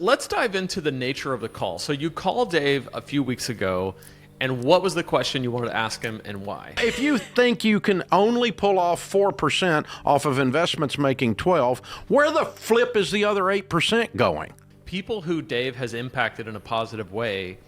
Let's dive into the nature of the call. So you called Dave a few weeks ago, and what was the question you wanted to ask him and why? If you think you can only pull off 4% off of investments making 12, where the flip is the other 8% going? People who Dave has impacted in a positive way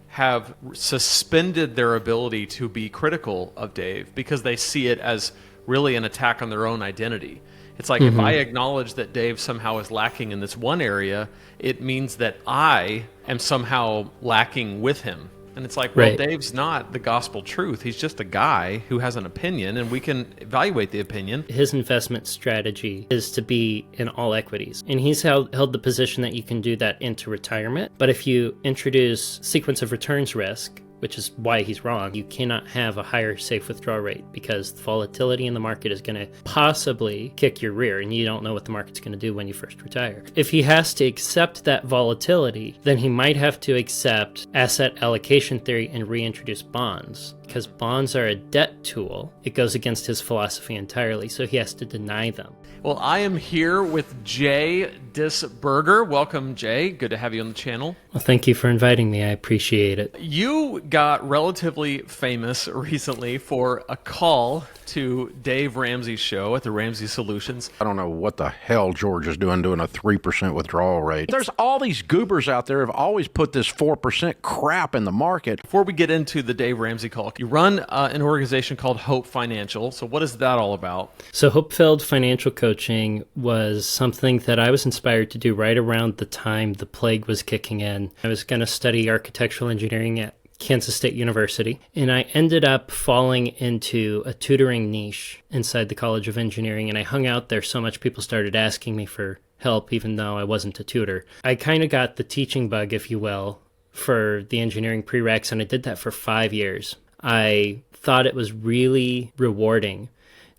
have suspended their ability to be critical of Dave because they see it as really an attack on their own identity. It's like if I acknowledge that Dave somehow is lacking in this one area, it means that I am somehow lacking with him. And it's like, well, Dave's not the gospel truth. He's just a guy who has an opinion, and we can evaluate the opinion. His investment strategy is to be in all equities. And he's held the position that you can do that into retirement. But if you introduce sequence of returns risk, which is why he's wrong, you cannot have a higher safe withdrawal rate because the volatility in the market is going to possibly kick your rear, and you don't know what the market's going to do when you first retire. If he has to accept that volatility, then he might have to accept asset allocation theory and reintroduce bonds, because bonds are a debt tool. It goes against his philosophy entirely, so he has to deny them. Well, I am here with Jay Disberger. Welcome, Jay. Good to have you on the channel. Well, thank you for inviting me. I appreciate it. You got relatively famous recently for a call to Dave Ramsey's show at the Ramsey Solutions. I don't know what the hell George is doing a 3% withdrawal rate. There's all these goobers out there who have always put this 4% crap in the market. Before we get into the Dave Ramsey call, you run an organization called Hope Financial. So what is that all about? So Hope-filled financial coaching was something that I was inspired to do right around the time the plague was kicking in. I was going to study architectural engineering at Kansas State University, and I ended up falling into a tutoring niche inside the College of Engineering, and I hung out there so much people started asking me for help even though I wasn't a tutor. I kind of got the teaching bug, if you will, for the engineering prereqs, and I did that for 5 years. I thought it was really rewarding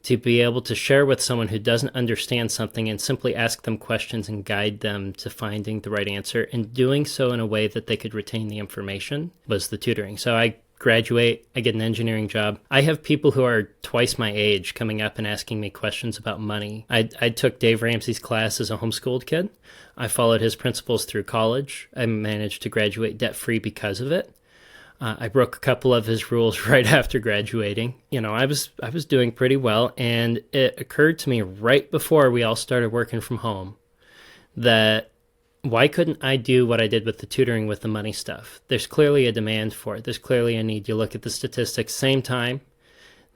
to be able to share with someone who doesn't understand something and simply ask them questions and guide them to finding the right answer, and doing so in a way that they could retain the information was the tutoring. So I graduate, I get an engineering job. I have people who are twice my age coming up and asking me questions about money. I took Dave Ramsey's class as a homeschooled kid. I followed his principles through college. I managed to graduate debt-free because of it. I broke a couple of his rules right after graduating. You know, I was doing pretty well, and it occurred to me right before we all started working from home that why couldn't I do what I did with the tutoring with the money stuff? There's clearly a demand for it. There's clearly a need. You look at the statistics. Same time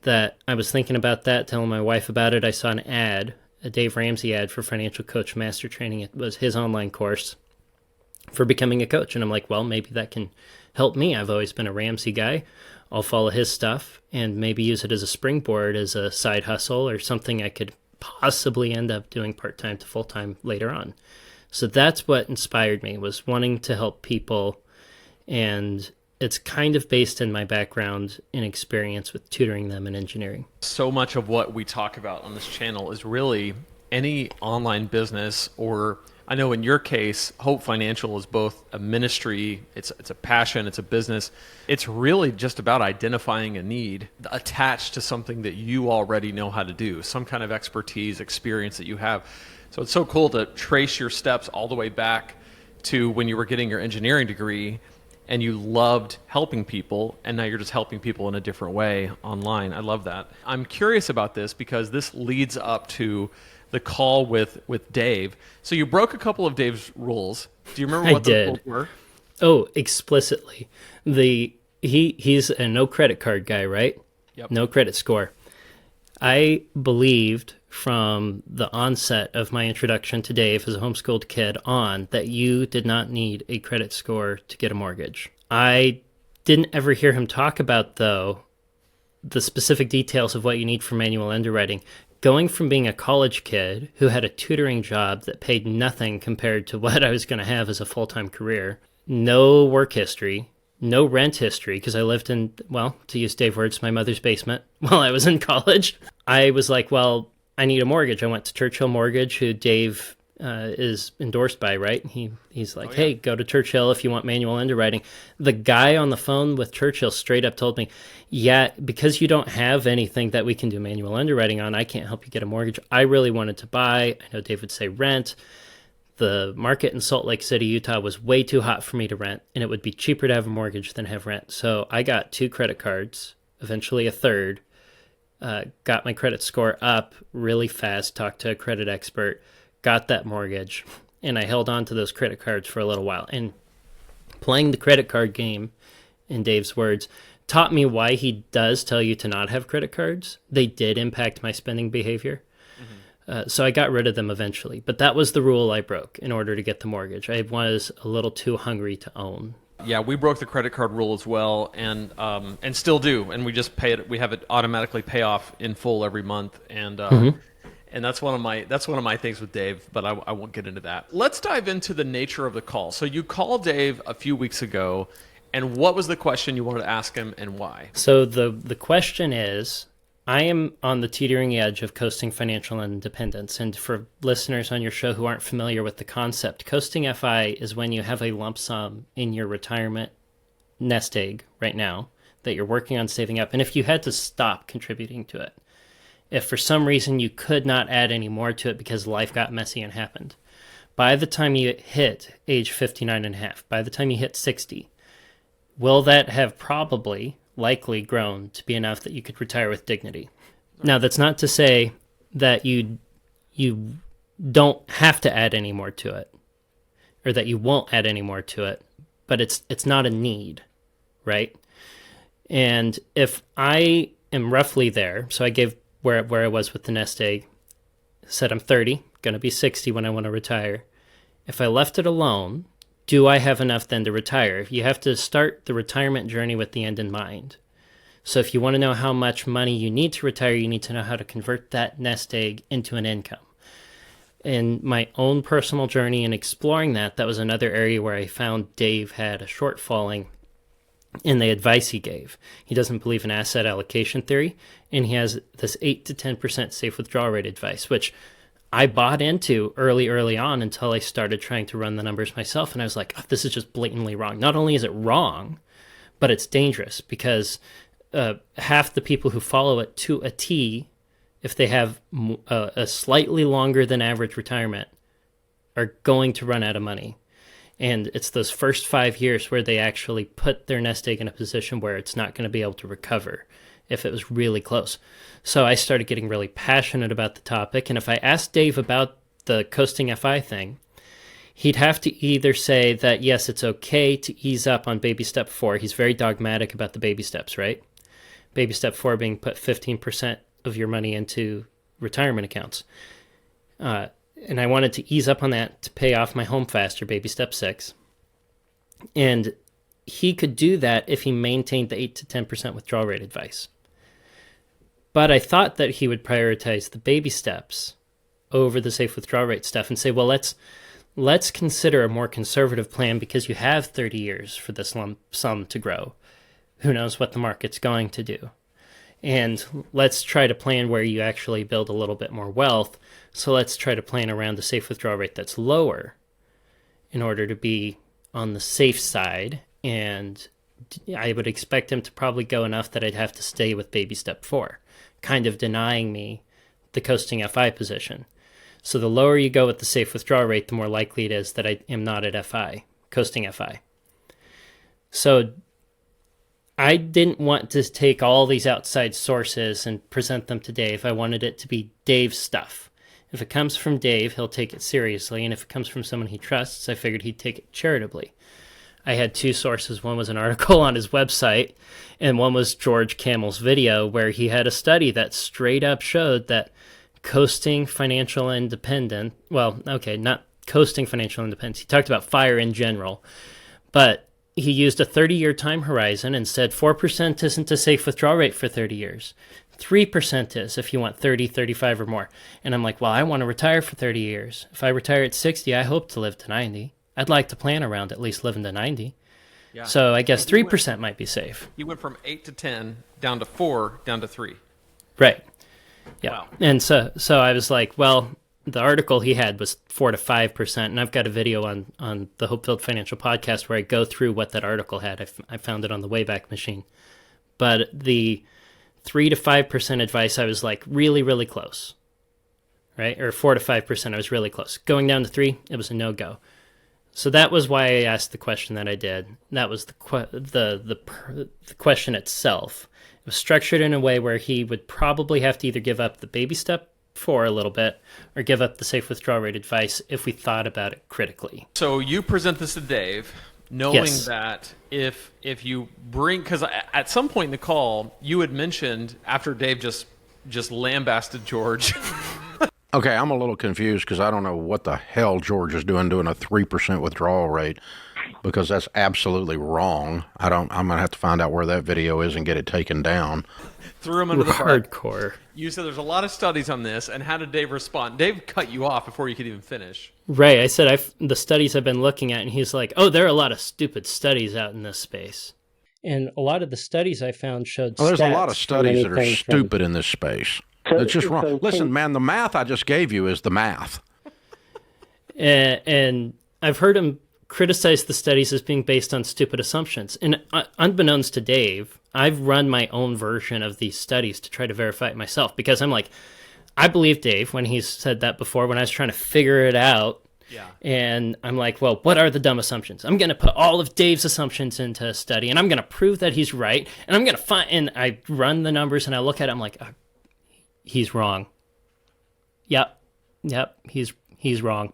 that I was thinking about that, telling my wife about it, I saw an ad, a Dave Ramsey ad for Financial Coach Master Training. It was his online course for becoming a coach. And I'm like, well, maybe that can help me. I've always been a Ramsey guy. I'll follow his stuff and maybe use it as a springboard, as a side hustle or something I could possibly end up doing part-time to full-time later on. So that's what inspired me, was wanting to help people. And it's kind of based in my background and experience with tutoring them in engineering. So much of what we talk about on this channel is really any online business, or I know in your case, Hope Financial is both a ministry, it's a passion, it's a business. It's really just about identifying a need attached to something that you already know how to do, some kind of expertise, experience that you have. So it's so cool to trace your steps all the way back to when you were getting your engineering degree and you loved helping people, and now you're just helping people in a different way online. I love that. I'm curious about this because this leads up to the call with Dave. So you broke a couple of Dave's rules. Do you remember what the rules were? Oh, explicitly. He's a no credit card guy, right? Yep. No credit score. I believed from the onset of my introduction to Dave as a homeschooled kid on that you did not need a credit score to get a mortgage. I didn't ever hear him talk about, though, the specific details of what you need for manual underwriting. Going from being a college kid who had a tutoring job that paid nothing compared to what I was going to have as a full-time career, no work history, no rent history, because I lived in, well, to use Dave words, my mother's basement while I was in college. I was like, well, I need a mortgage. I went to Churchill Mortgage, who Dave is endorsed by, right? He's like, hey, go to Churchill if you want manual underwriting. The guy on the phone with Churchill straight up told me, yeah, because you don't have anything that we can do manual underwriting on, I can't help you get a mortgage. I really wanted to buy. I know Dave would say rent. The market in Salt Lake City, Utah was way too hot for me to rent, and it would be cheaper to have a mortgage than have rent. So I got 2 credit cards, eventually a third, got my credit score up really fast, talked to a credit expert, got that mortgage, and I held on to those credit cards for a little while. And playing the credit card game, in Dave's words, taught me why he does tell you to not have credit cards. They did impact my spending behavior. So I got rid of them eventually. But that was the rule I broke in order to get the mortgage. I was a little too hungry to own. Yeah, we broke the credit card rule as well, and still do. And we just pay it. We have it automatically pay off in full every month, and that's one of my things with Dave. But I won't get into that. Let's dive into the nature of the call. So you called Dave a few weeks ago, and what was the question you wanted to ask him, and why? So the question is, I am on the teetering edge of coasting financial independence. And for listeners on your show who aren't familiar with the concept, coasting FI is when you have a lump sum in your retirement nest egg right now that you're working on saving up. And if you had to stop contributing to it, if for some reason you could not add any more to it because life got messy and happened, by the time you hit age 59 and a half, by the time you hit 60, will that have likely grown to be enough that you could retire with dignity? Now, that's not to say that you don't have to add any more to it, or that you won't add any more to it, but it's not a need, right? And if I am roughly there, so I gave where I was with the nest egg, said I'm 30, going to be 60 when I want to retire. If I left it alone, do I have enough then to retire? You have to start the retirement journey with the end in mind. So if you want to know how much money you need to retire, you need to know how to convert that nest egg into an income. In my own personal journey in exploring that was another area where I found Dave had a shortfalling in the advice he gave. He doesn't believe in asset allocation theory, and he has this 8 to 10% safe withdrawal rate advice, which I bought into early on until I started trying to run the numbers myself. And I was like, oh, this is just blatantly wrong. Not only is it wrong, but it's dangerous because half the people who follow it to a T, if they have a slightly longer than average retirement, are going to run out of money. And it's those first 5 years where they actually put their nest egg in a position where it's not going to be able to recover if it was really close. So I started getting really passionate about the topic. And if I asked Dave about the coasting FI thing, he'd have to either say that, yes, it's okay to ease up on baby step 4. He's very dogmatic about the baby steps, right? Baby step 4 being put 15% of your money into retirement accounts. And I wanted to ease up on that to pay off my home faster, baby step 6. And he could do that if he maintained the 8 to 10% withdrawal rate advice. But I thought that he would prioritize the baby steps over the safe withdrawal rate stuff and say, well, let's consider a more conservative plan because you have 30 years for this lump sum to grow. Who knows what the market's going to do? And let's try to plan where you actually build a little bit more wealth. So let's try to plan around the safe withdrawal rate that's lower in order to be on the safe side. And I would expect him to probably go enough that I'd have to stay with baby step 4, kind of denying me the coasting FI position. So the lower you go with the safe withdrawal rate, the more likely it is that I am not at FI, coasting FI. So I didn't want to take all these outside sources and present them to Dave. I wanted it to be Dave's stuff. If it comes from Dave, he'll take it seriously. And if it comes from someone he trusts, I figured he'd take it charitably. I had 2 sources. One was an article on his website, and one was George Camel's video where he had a study that straight up showed that coasting financial independence, well, okay, not coasting financial independence. He talked about FIRE in general, but he used a 30-year time horizon and said 4% isn't a safe withdrawal rate for 30 years. 3% is if you want 30, 35 or more. And I'm like, well, I want to retire for 30 years. If I retire at 60, I hope to live to 90. I'd like to plan around at least living to 90. Yeah. So I guess 3% might be safe. He went from 8 to 10, down to 4, down to 3. Right. Yeah. Wow. And so I was like, well, the article he had was 4 to 5%. And I've got a video on the Hope-Filled Financial Podcast where I go through what that article had. I found it on the Wayback Machine. But the 3 to 5% advice, I was like really, really close. right? Or 4 to 5%. I was really close. Going down to 3, it was a no-go. So that was why I asked the question that I did. That was the question itself. It was structured in a way where he would probably have to either give up the baby step 4 a little bit or give up the safe withdrawal rate advice if we thought about it critically. So you present this to Dave, knowing Yes. that if you bring, because at some point in the call you had mentioned after Dave just lambasted George. Okay, I'm a little confused because I don't know what the hell George is doing a 3% withdrawal rate, because that's absolutely wrong. I'm gonna have to find out where that video is and get it taken down. Threw him under the bus. Hardcore. You said there's a lot of studies on this, and how did Dave respond? Dave cut you off before you could even finish. Right. I said the studies I've been looking at, and he's like, "Oh, there are a lot of stupid studies out in this space." And a lot of the studies I found showed. Well, there's a lot of stats studies from that are anything from- stupid in this space. It's just wrong. Listen, man, the math I just gave you is the math. And I've heard him criticize the studies as being based on stupid assumptions. And unbeknownst to Dave, I've run my own version of these studies to try to verify it myself, because I'm like, I believe Dave when he's said that before when I was trying to figure it out. Yeah. And I'm like, well, what are the dumb assumptions? I'm going to put all of Dave's assumptions into a study, and I'm going to prove that he's right. And I'm going to find, and I run the numbers and I look at it, I'm like, he's wrong. Yep, he's wrong.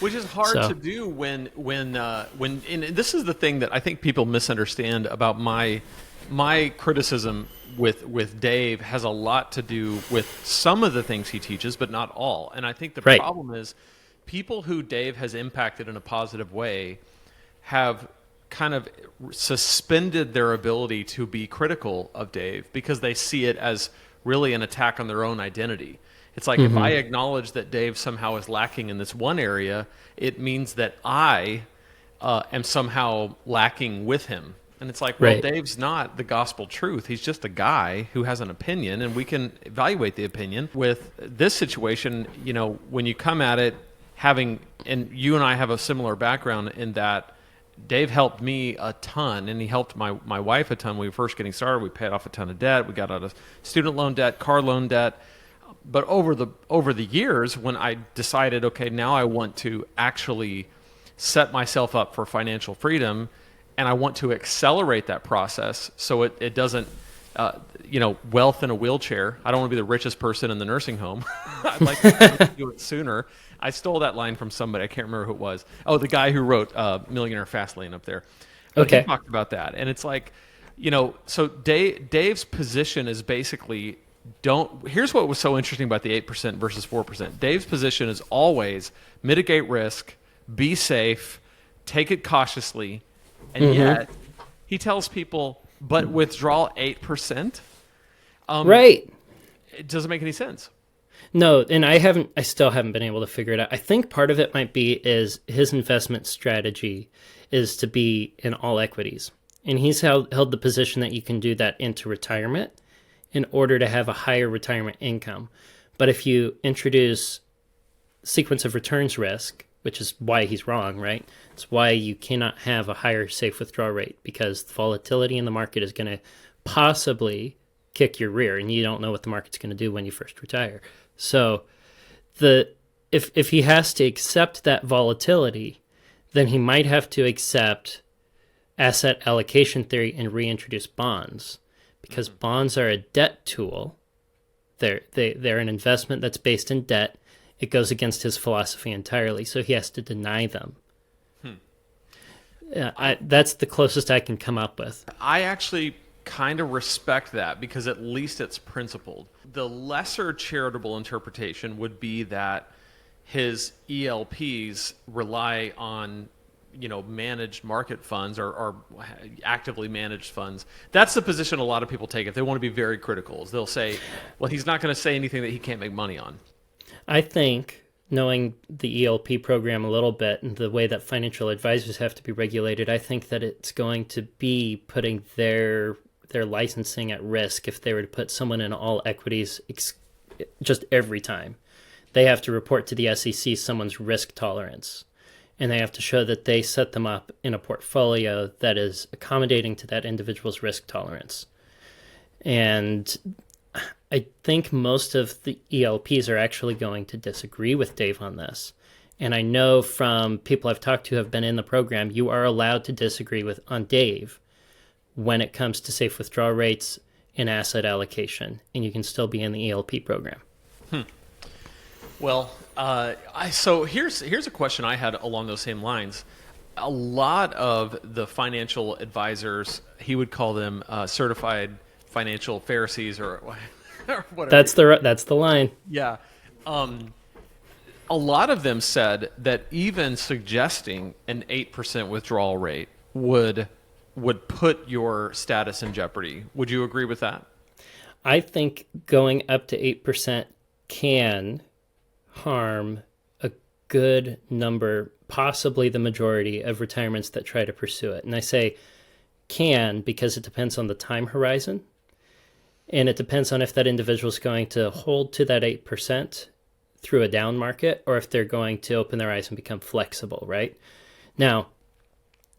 Which is hard to do when and this is the thing that I think people misunderstand about my criticism with Dave has a lot to do with some of the things he teaches, but not all. And I think the problem is people who Dave has impacted in a positive way have kind of suspended their ability to be critical of Dave because they see it as really an attack on their own identity. It's like if I acknowledge that Dave somehow is lacking in this one area, it means that I am somehow lacking with him. And it's like, well, Dave's not the gospel truth. He's just a guy who has an opinion, and we can evaluate the opinion. With this situation, you know, when you come at it having, and you and I have a similar background in that Dave helped me a ton, and he helped my wife a ton when we were first getting started. We paid off a ton of debt. We got out of student loan debt, car loan debt. But over the years, when I decided, okay, now I want to actually set myself up for financial freedom, and I want to accelerate that process so it doesn't, wealth in a wheelchair. I don't want to be the richest person in the nursing home. I'd like to do it sooner. I stole that line from somebody. I can't remember who it was. Oh, the guy who wrote Millionaire Fastlane up there. Okay. He talked about that. And it's like, so Dave's position is basically here's what was so interesting about the 8% versus 4%. Dave's position is always mitigate risk, be safe, take it cautiously, and yet he tells people, but withdraw 8%. Right. It doesn't make any sense. No, and I still haven't been able to figure it out. I think part of it might be is his investment strategy is to be in all equities. And he's held the position that you can do that into retirement in order to have a higher retirement income. But if you introduce sequence of returns risk, which is why he's wrong, right? It's why you cannot have a higher safe withdrawal rate, because the volatility in the market is going to possibly kick your rear, and you don't know what the market's going to do when you first retire. So if he has to accept that volatility, then he might have to accept asset allocation theory and reintroduce bonds, because bonds are a debt tool. They're an investment that's based in debt. It goes against his philosophy entirely, so he has to deny them. That's the closest I can come up with. I actually kind of respect that because at least it's principled. The lesser charitable interpretation would be that his ELPs rely on managed market funds or actively managed funds. That's the position a lot of people take if they want to be very critical. Is they'll say, well, he's not going to say anything that he can't make money on. I think, knowing the ELP program a little bit and the way that financial advisors have to be regulated, I think that it's going to be putting their licensing at risk if they were to put someone in all equities just every time. They have to report to the SEC someone's risk tolerance, and they have to show that they set them up in a portfolio that is accommodating to that individual's risk tolerance. And I think most of the ELPs are actually going to disagree with Dave on this. And I know from people I've talked to who have been in the program, you are allowed to disagree on Dave when it comes to safe withdrawal rates and asset allocation, and you can still be in the ELP program. Well, so here's a question I had along those same lines. A lot of the financial advisors, he would call them certified financial Pharisees or whatever. That's the line. Yeah. A lot of them said that even suggesting an 8% withdrawal rate would put your status in jeopardy. Would you agree with that? I think going up to 8% can harm a good number, possibly the majority of retirements that try to pursue it. And I say can because it depends on the time horizon. And it depends on if that individual is going to hold to that 8% through a down market or if they're going to open their eyes and become flexible, right? Now,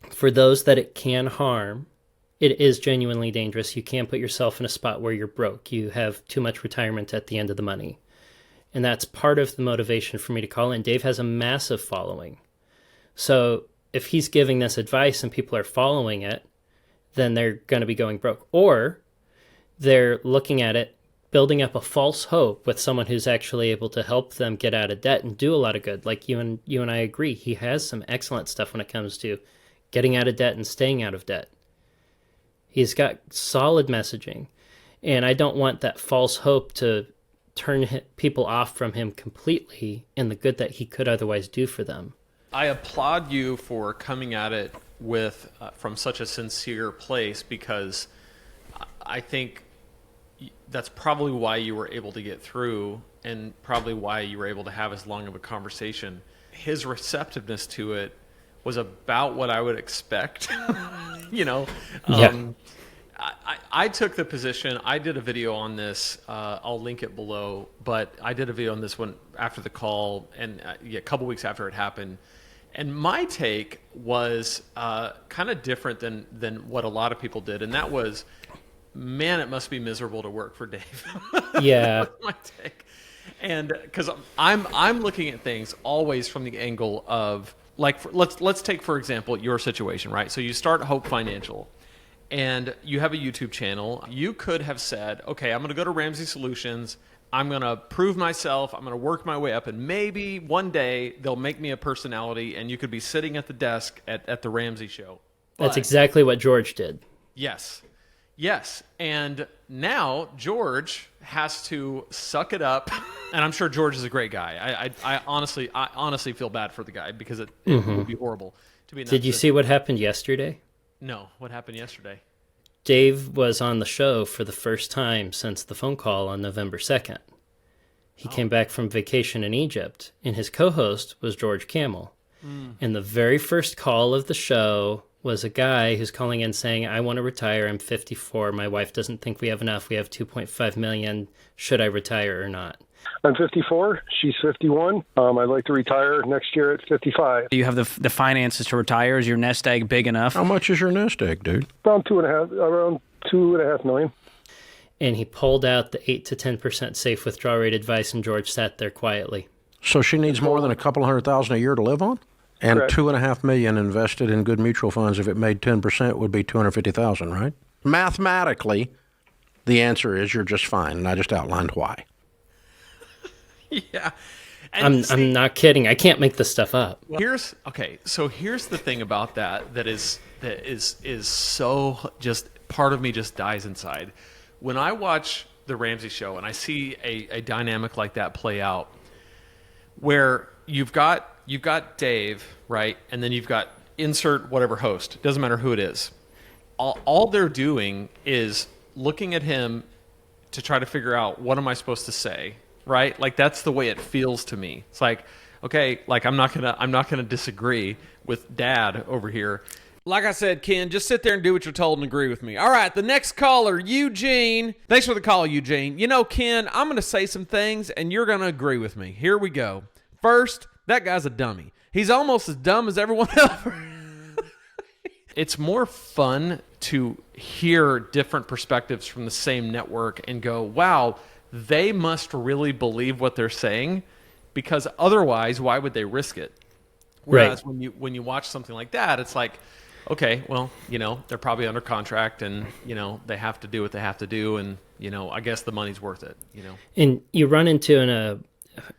for those that it can harm, it is genuinely dangerous. You can put yourself in a spot where you're broke. You have too much retirement at the end of the money. And that's part of the motivation for me to call in. Dave has a massive following. So if he's giving this advice and people are following it, then they're going to be going broke. Or they're looking at it, building up a false hope with someone who's actually able to help them get out of debt and do a lot of good. Like you and I agree, he has some excellent stuff when it comes to getting out of debt and staying out of debt. He's got solid messaging. And I don't want that false hope to turn people off from him completely and the good that he could otherwise do for them. I applaud you for coming at it with from such a sincere place, because I think that's probably why you were able to get through and probably why you were able to have as long of a conversation. His receptiveness to it was about what I would expect. I took the position, I did a video on this, I'll link it below, but I did a video on this one after the call and a couple weeks after it happened. And my take was kind of different than what a lot of people did. And that was, man, it must be miserable to work for Dave. Yeah. That was my take. And because I'm looking at things always from the angle of, like, let's take, for example, your situation, right? So you start Hope Financial and you have a YouTube channel. You could have said, okay, I'm going to go to Ramsey Solutions. I'm going to prove myself. I'm going to work my way up. And maybe one day they'll make me a personality and you could be sitting at the desk at the Ramsey show. That's exactly what George did. Yes. And now George has to suck it up. And I'm sure George is a great guy. I honestly feel bad for the guy because it would be horrible to be in that Did you see what happened yesterday? No. What happened yesterday? Dave was on the show for the first time since the phone call on November 2nd. He came back from vacation in Egypt, and his co-host was George Camel. And the very first call of the show was a guy who's calling in saying, I want to retire. I'm 54. My wife doesn't think we have enough. We have $2.5 million. Should I retire or not? I'm 54. She's 51. I'd like to retire next year at 55. Do you have the finances to retire? Is your nest egg big enough? How much is your nest egg, dude? Around $2.5 million. And he pulled out the 8 to 10% safe withdrawal rate advice, and George sat there quietly. So she needs more than a couple $100,000 a year to live on? And Correct. $2.5 million invested in good mutual funds, if it made 10%, would be $250,000, right? Mathematically, the answer is you're just fine, and I just outlined why. Yeah. I'm not kidding. I can't make this stuff up. Well, here's the thing about that is so just part of me just dies inside. When I watch the Ramsey show and I see a dynamic like that play out, where you've got Dave, right? And then you've got insert whatever host. Doesn't matter who it is. All they're doing is looking at him to try to figure out, what am I supposed to say, right? Like, that's the way it feels to me. It's like, okay, like I'm not gonna disagree with Dad over here. Like I said, Ken, just sit there and do what you're told and agree with me. All right, the next caller, Eugene. Thanks for the call, Eugene. You know, Ken, I'm going to say some things, and you're going to agree with me. Here we go. First, that guy's a dummy. He's almost as dumb as everyone else. It's more fun to hear different perspectives from the same network and go, wow, they must really believe what they're saying, because otherwise, why would they risk it? Whereas when you watch something like that, it's like, okay, well, they're probably under contract, and they have to do what they have to do, and I guess the money's worth it. And you run into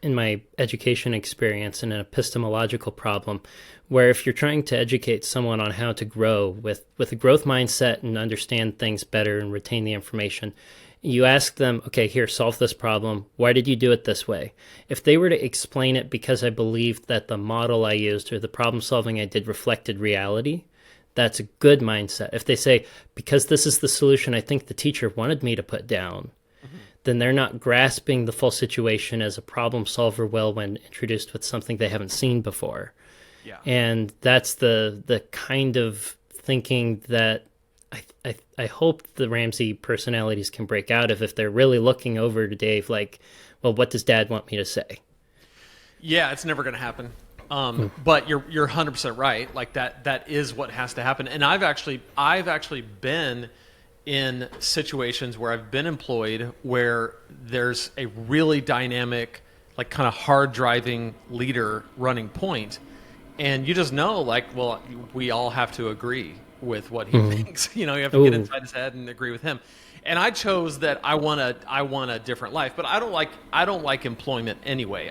in my education experience an epistemological problem, where if you're trying to educate someone on how to grow with a growth mindset and understand things better and retain the information, you ask them, okay, here, solve this problem. Why did you do it this way? If they were to explain it because I believed that the model I used or the problem solving I did reflected reality, that's a good mindset. If they say, because this is the solution I think the teacher wanted me to put down, then they're not grasping the full situation as a problem solver will when introduced with something they haven't seen before. Yeah. And that's the kind of thinking that I hope the Ramsey personalities can break out of, if they're really looking over to Dave like, well, what does Dad want me to say? Yeah, it's never going to happen. But you're 100% right. Like that is what has to happen. And I've actually been in situations where I've been employed where there's a really dynamic, like kind of hard driving leader running point, and you just know, like, well, we all have to agree with what he thinks. You have to get inside his head and agree with him. And I chose that I want a different life, but I don't like employment anyway.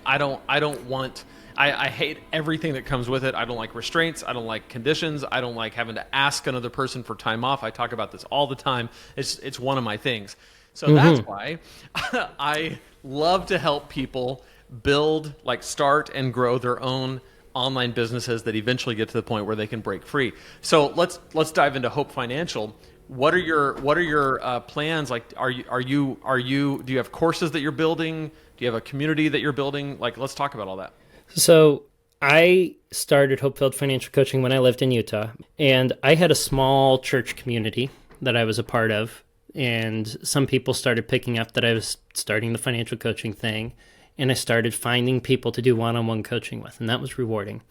I hate everything that comes with it. I don't like restraints. I don't like conditions. I don't like having to ask another person for time off. I talk about this all the time. It's one of my things. So that's why I love to help people build, like, start and grow their own online businesses that eventually get to the point where they can break free. So let's dive into Hope Financial. What are your plans? Like, do you have courses that you're building? Do you have a community that you're building? Like, let's talk about all that. So I started Hopefield Financial Coaching when I lived in Utah, and I had a small church community that I was a part of, and some people started picking up that I was starting the financial coaching thing, and I started finding people to do one-on-one coaching with, and that was rewarding.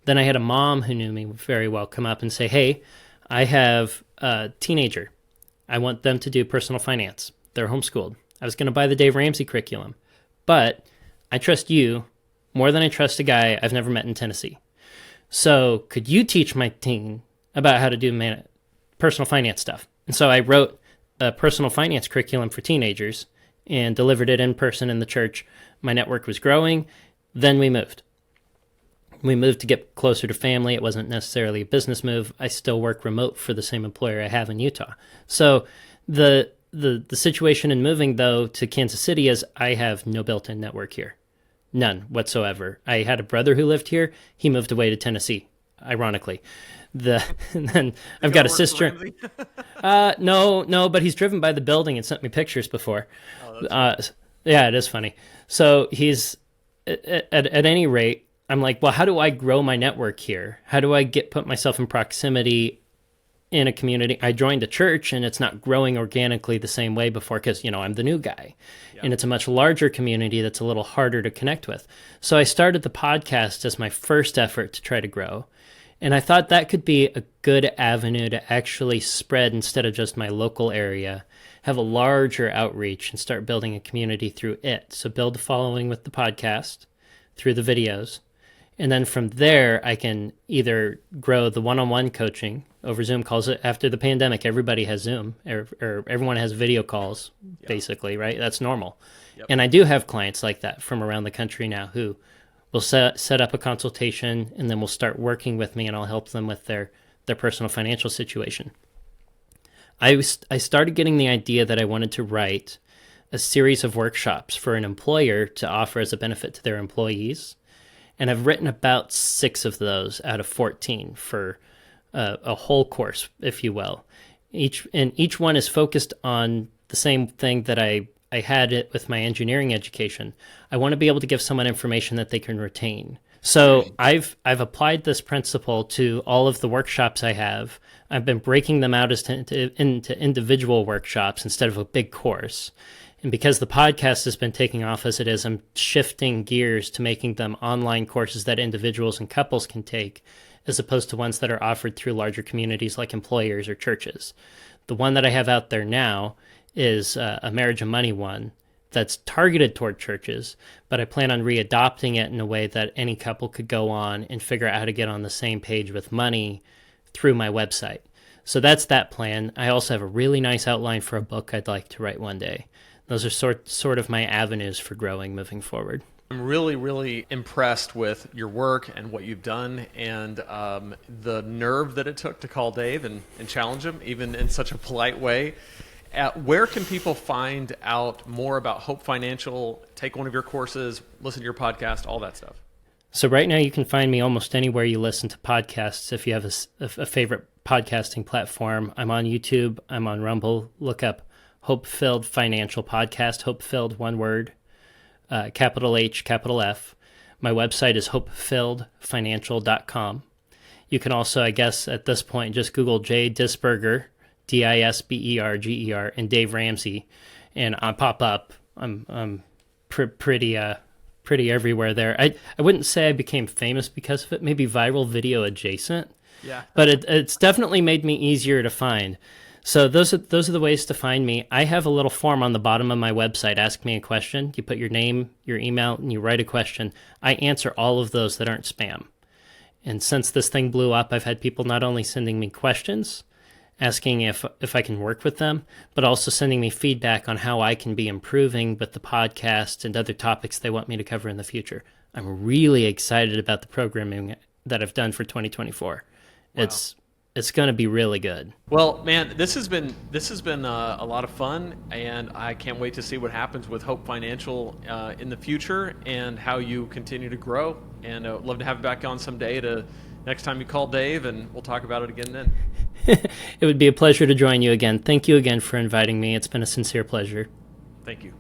Then I had a mom who knew me very well come up and say, hey, I have a teenager. I want them to do personal finance. They're homeschooled. I was going to buy the Dave Ramsey curriculum, but I trust you more than I trust a guy I've never met in Tennessee. So could you teach my teen about how to do personal finance stuff? And so I wrote a personal finance curriculum for teenagers and delivered it in person in the church. My network was growing. Then we moved. We moved to get closer to family. It wasn't necessarily a business move. I still work remote for the same employer I have in Utah. So the situation in moving, though, to Kansas City is I have no built-in network here. None whatsoever. I had a brother who lived here. He moved away to Tennessee, ironically. And then I've got a sister. No, but he's driven by the building and sent me pictures before. Yeah, it is funny. So he's at any rate, I'm like, well, how do I grow my network here? How do I put myself in proximity in a community? I joined a church and it's not growing organically the same way before because, I'm the new guy. Yeah. And it's a much larger community that's a little harder to connect with. So I started the podcast as my first effort to try to grow. And I thought that could be a good avenue to actually spread instead of just my local area, have a larger outreach and start building a community through it. So build a following with the podcast through the videos. And then from there, I can either grow the one-on-one coaching over Zoom calls. After the pandemic, everybody has Zoom, or everyone has video calls, basically, right? That's normal. Yep. And I do have clients like that from around the country now who will set up a consultation, and then will start working with me, and I'll help them with their personal financial situation. I started getting the idea that I wanted to write a series of workshops for an employer to offer as a benefit to their employees. And I've written about 6 of those out of 14 for a whole course, if you will. Each one is focused on the same thing that I had it with my engineering education. I want to be able to give someone information that they can retain. So I've applied this principle to all of the workshops I have. I've been breaking them out into individual workshops instead of a big course. And because the podcast has been taking off as it is, I'm shifting gears to making them online courses that individuals and couples can take, as opposed to ones that are offered through larger communities like employers or churches. The one that I have out there now is a marriage and money one that's targeted toward churches, but I plan on readopting it in a way that any couple could go on and figure out how to get on the same page with money through my website. So that's that plan. I also have a really nice outline for a book I'd like to write one day. Those are sort of my avenues for growing moving forward. I'm really, really impressed with your work and what you've done, and the nerve that it took to call Dave and challenge him, even in such a polite way. Where can people find out more about Hope Financial, take one of your courses, listen to your podcast, all that stuff? So right now you can find me almost anywhere you listen to podcasts. If you have a favorite podcasting platform, I'm on YouTube, I'm on Rumble. Look up Hope-Filled Financial Podcast, Hope-Filled, one word. Capital H, capital F. My website is hopefilledfinancial.com. You can also, I guess, at this point, just Google J. Disberger, Disberger, and Dave Ramsey, and I pop up. I'm pretty everywhere there. I wouldn't say I became famous because of it. Maybe viral video adjacent. Yeah. But it's definitely made me easier to find. So those are the ways to find me. I have a little form on the bottom of my website. Ask me a question. You put your name, your email, and you write a question. I answer all of those that aren't spam. And since this thing blew up, I've had people not only sending me questions, asking if I can work with them, but also sending me feedback on how I can be improving with the podcast and other topics they want me to cover in the future. I'm really excited about the programming that I've done for 2024. Wow. It's going to be really good. Well, man, this has been a lot of fun, and I can't wait to see what happens with Hope Financial in the future and how you continue to grow. And I'd love to have you back on someday next time you call Dave, and we'll talk about it again then. It would be a pleasure to join you again. Thank you again for inviting me. It's been a sincere pleasure. Thank you.